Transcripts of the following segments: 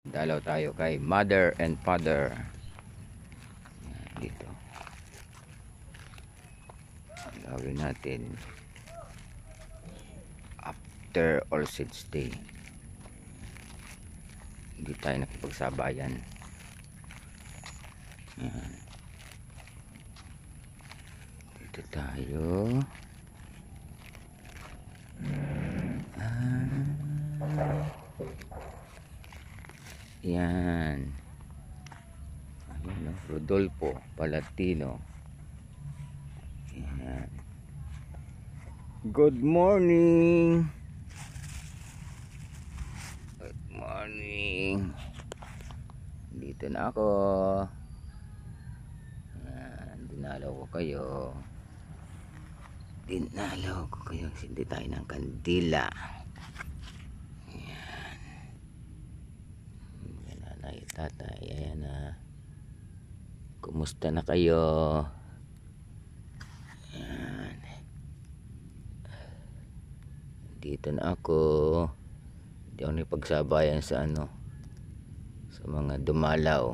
Dalaw tayo kay mother and father. Dito. Gawin natin after All Saints Day. Hindi tayo nakipagsabayan. Yan. Dito tayo. Yan. Ayun, Rodolfo Palatino. Yan. Good morning. Good morning. Dito na ako. Yan. Dinalaw ko kayo. Hindi tayo ng kandila. Tatay, ayan na. Kumusta na kayo? Ayan. Dito na ako. Hindi ako napagsabayan sa sa mga dumalaw.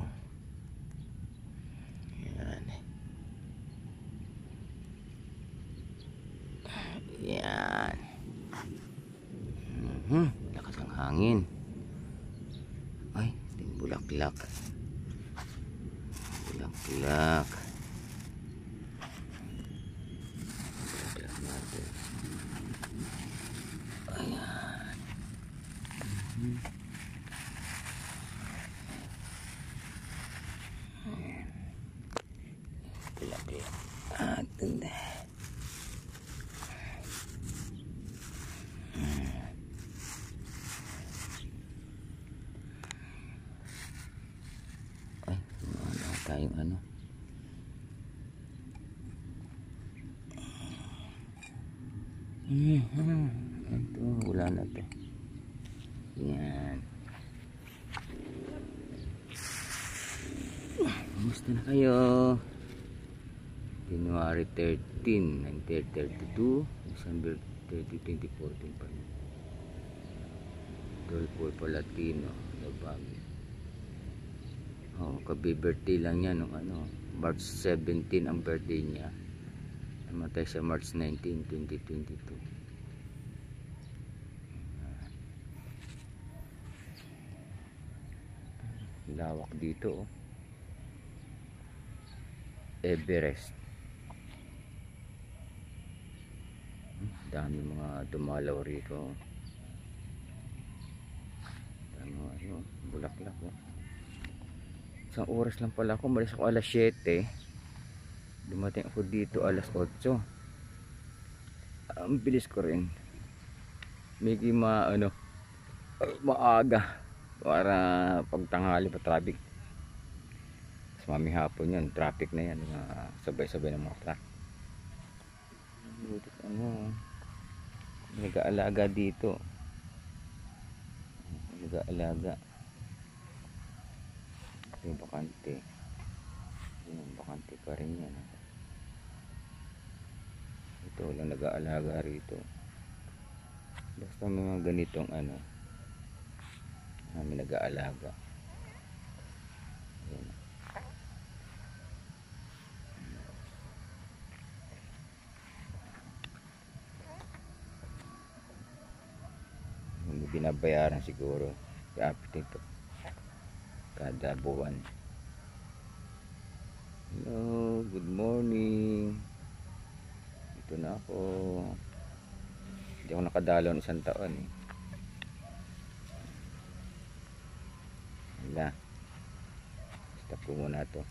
Ayan. Ayan. Lakas ang hangin. Ay, bulaklak. Bulaklak. Bulaklak natin. Ayan. Bulaklak. Atin na. Tayong ito, wala na to. Yan. Kumusta na kayo? January 13, 1932, December 30, 2014 pa rin. Rodolfo Palatino, Labagi. Kabi-birthday lang niya nung March 17 ang birthday niya. Namatay sa March 19, 2022. Lawak dito, Everest. Dami mga dumalaw rito. Dami bulaklak. Isang oras lang pala ako. Malis ako alas 7. Dumating ako dito alas 8. Ang bilis ko rin. Medyo maaga para pagtanghali pa traffic. Mas maming hapon yan. Traffic na yan. Sabay-sabay ng mga truck. Nag-aalaga dito. Nag-aalaga. Yung bakante. Yung bakante pa rin yan. Ito lang nag-aalaga rito. Basta mga ganitong namin nag-aalaga. Ayan. Hindi binabayaran siguro. Kapit ito. Kada buwan. Hello, good morning. Dito na ako. Hindi ako nakadalaw ng isang taon Wala. Stop ko muna to.